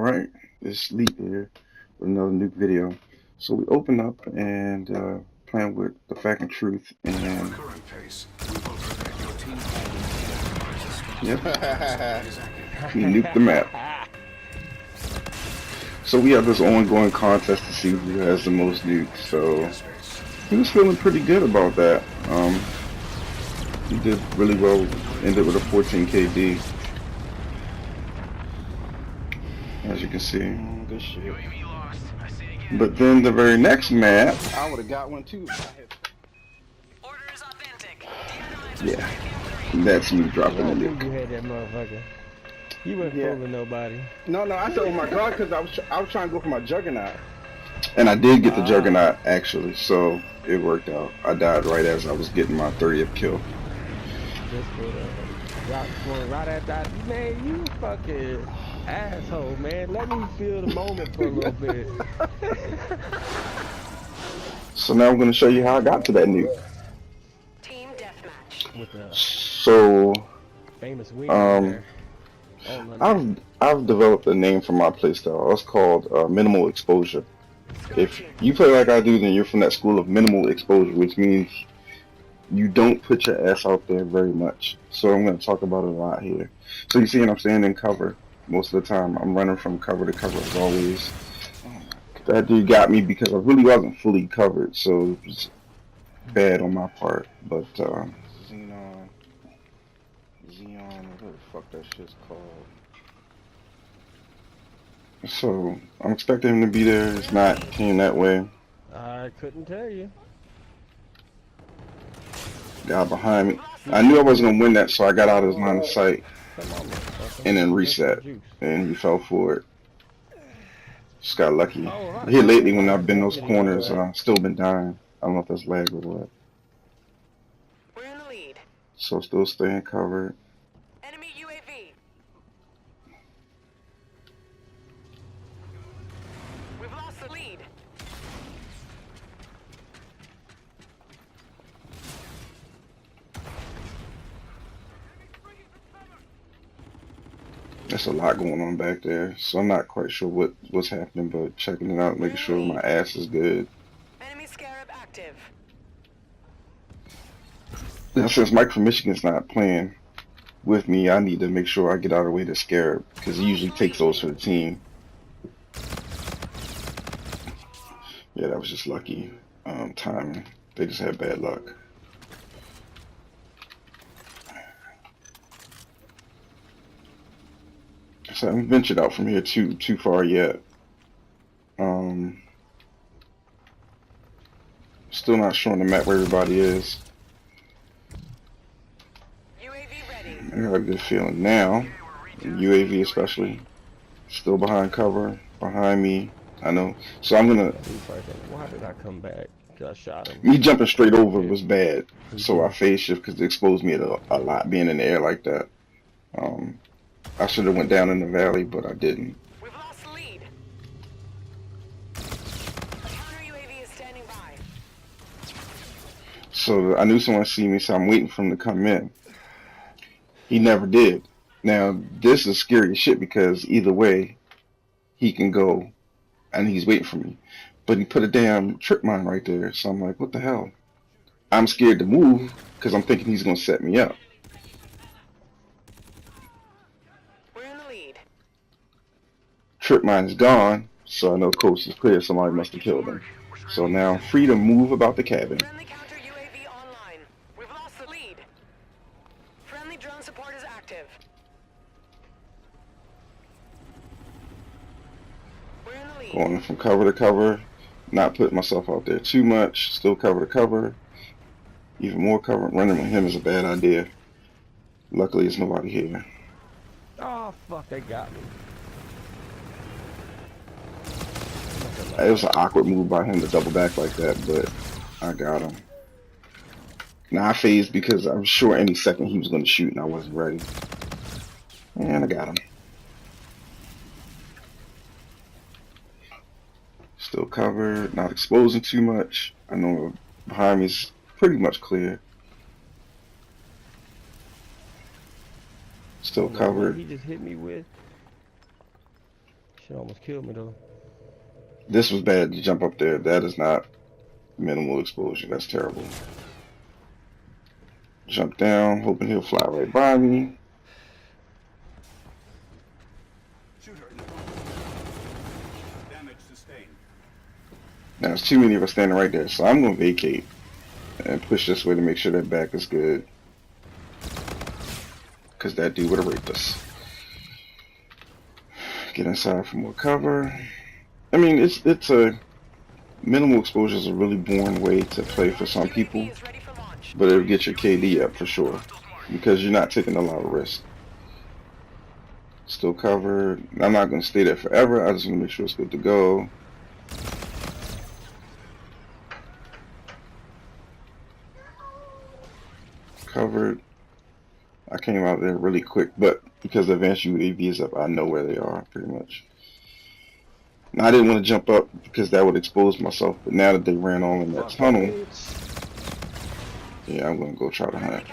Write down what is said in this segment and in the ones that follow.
Alright, it's Sleep here with another nuke video. So we open up and playing with the fact and truth and yep, we nuked the map. So we have this ongoing contest to see who has the most nukes, so he was feeling pretty good about that. He did really well, ended with a 14 KD. As you can see. Good shit. But then the very next map, I would have got one too. Order is authentic. yeah, that's me dropping I the knew nuke. you had that motherfucker. You wasn't fooling nobody. No, I said, oh my god, because I was trying to go for my juggernaut. And I did get the juggernaut actually, so it worked out. I died right as I was getting my 30th kill. Just for the right at that, man. You fucking asshole, man. Let me feel the moment for a little bit. So now I'm going to show you how I got to that nuke. Team deathmatch. With the So famous wing there. I've developed a name for my playstyle. It's called minimal exposure. If you play like I do, then you're from that school of minimal exposure, which means you don't put your ass out there very much. So I'm going to talk about it a lot here. So you see, I'm standing in cover most of the time. I'm running from cover to cover as always. That dude got me because I really wasn't fully covered, so it was bad on my part. But Xenon, what the fuck that shit's called? So I'm expecting him to be there. It's not came that way. I couldn't tell you. Guy behind me. I knew I wasn't gonna win that, so I got out of his line of sight and then reset, and he fell for it. Just got lucky. Here lately, when I've been in those corners, still been dying. I don't know if that's lag or what. We're in the lead. So still staying covered. Enemy UAV. We've lost the lead. There's a lot going on back there, so I'm not quite sure what's happening, but checking it out, making sure my ass is good. Enemy Scarab active. Now, since Mike from Michigan's not playing with me, I need to make sure I get out of the way to Scarab, because he usually takes those for the team. Yeah, that was just lucky timing. They just had bad luck. So I haven't ventured out from here too far yet. Still not showing the map where everybody is. UAV ready. I got a good feeling now. UAV especially. Still behind cover. Behind me. I know. So I'm gonna... Why did I come back? Because I shot him. Me jumping straight over was bad. So I phase shift because it exposed me to a lot being in the air like that. I should have went down in the valley, but I didn't. We've lost the lead. Counter UAV is standing by. So I knew someone would see me, so I'm waiting for him to come in. He never did. Now, this is scary as shit because either way, he can go, and he's waiting for me. But he put a damn trip mine right there, so I'm like, what the hell? I'm scared to move because I'm thinking he's going to set me up. Trip mine is gone, so I know coast is clear. Somebody must have killed him. So now I'm free to move about the cabin. Friendly counter UAV online. We've lost the lead. Friendly drone support is active. We're in the lead. Going from cover to cover, not putting myself out there too much. Still cover to cover. Even more cover. Running with him is a bad idea. Luckily, there's nobody here. Oh fuck! They got me. It was an awkward move by him to double back like that, but I got him. Now I phased because I was sure any second he was going to shoot and I wasn't ready. And I got him. Still covered, not exposing too much. I know behind me is pretty much clear. Still covered. He just hit me with. Shit almost killed me though. This was bad to jump up there. That is not minimal exposure. That's terrible. Jump down, hoping he'll fly right by me. Damage sustained. Now there's too many of us standing right there, so I'm gonna vacate and push this way to make sure that back is good. Cause that dude would have raped us. Get inside for more cover. I mean, it's a minimal exposure is a really boring way to play for some people, but it'll get your KD up for sure because you're not taking a lot of risk. Still covered. I'm not gonna stay there forever. I just want to make sure it's good to go. Covered. I came out there really quick, but because the advanced UAV is up, I know where they are pretty much. Now, I didn't want to jump up because that would expose myself, but now that they ran all in that tunnel, yeah, I'm gonna go try to hunt.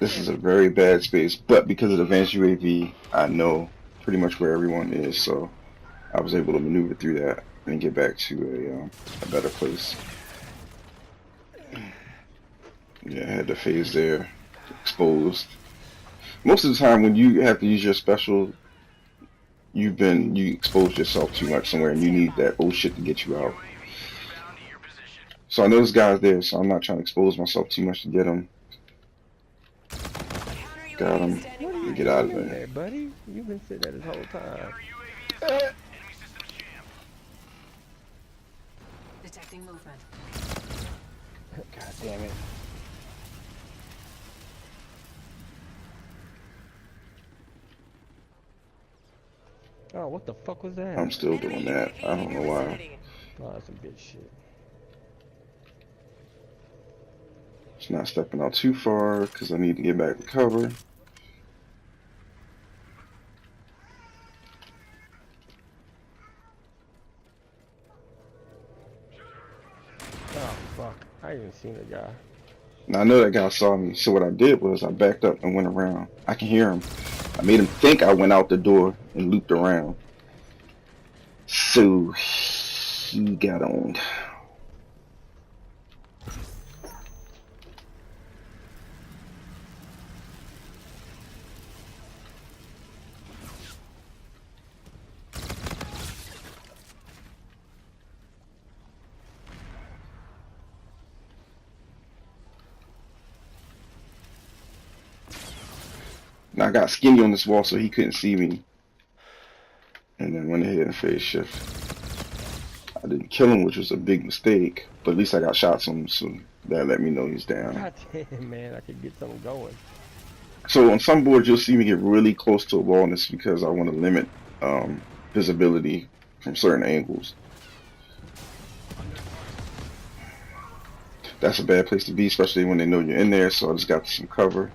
This is a very bad space, but because of the advanced UAV, I know pretty much where everyone is, so I was able to maneuver through that and get back to a better place. Yeah, I had the phase there, exposed. Most of the time when you have to use your special, you exposed yourself too much somewhere and you need that old shit to get you out. So I know this guy's there, so I'm not trying to expose myself too much to get him. Got him. Get out of there. Buddy, you've been sitting there this whole time. Detecting movement. God damn it. Oh, what the fuck was that? I'm still doing that. I don't know why. Oh, that's some good shit. It's not stepping out too far because I need to get back to cover. Oh, fuck. I ain't even seen the guy. Now I know that guy saw me, so what I did was I backed up and went around. I can hear him. I made him think I went out the door and looped around. So he got owned. Now I got skinny on this wall so he couldn't see me. And then went ahead and phase shift. I didn't kill him, which was a big mistake, but at least I got shots on him, so that let me know he's down. God damn, man, I could get something going. So on some boards you'll see me get really close to a wall, and it's because I want to limit visibility from certain angles. That's a bad place to be, especially when they know you're in there, so I just got some cover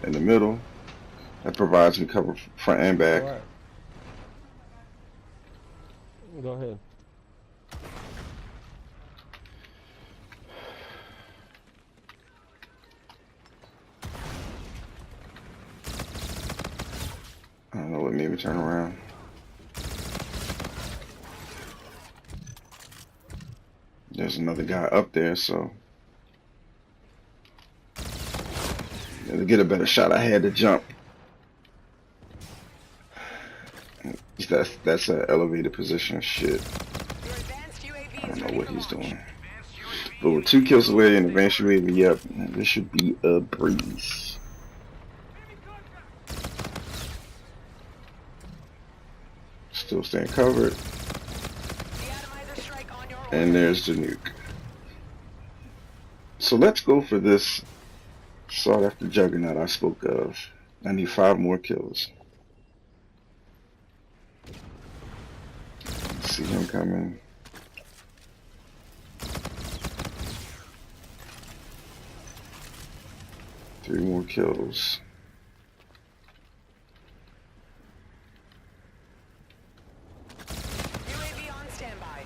in the middle. That provides me cover front and back. All right. Go ahead. I don't know what made me turn around. There's another guy up there, so to get a better shot, I had to jump. That's an elevated position. Shit. I don't know what he's doing. But with 2 kills away and advanced UAV up, this should be a breeze. Still staying covered. And there's the nuke. So let's go for this sought-after juggernaut I spoke of. I need 5 more kills. See him coming. Three more kills. UAV on standby.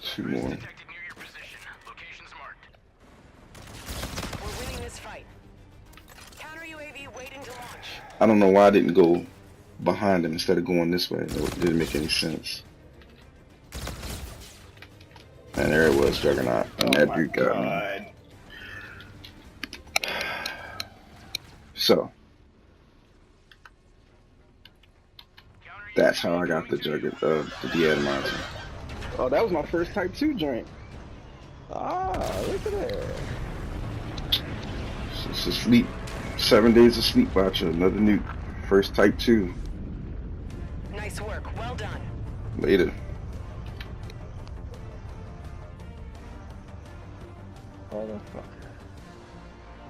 2 more. Detected near your position. Locations marked. We're winning this fight. Counter UAV waiting to launch. I don't know why I didn't go behind him instead of going this way. It didn't make any sense. And there it was, Juggernaut. And that dude got me. So, that's how I got the De-atomizer. Oh, that was my first Type 2 joint. Ah, look at that. It's a sleep. 7 days of Sleepwatchr, another nuke. First Type 2. Nice work. Well done. Later. Motherfucker.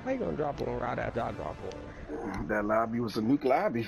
How you gonna drop one right after I drop one? That lobby was a nuke lobby.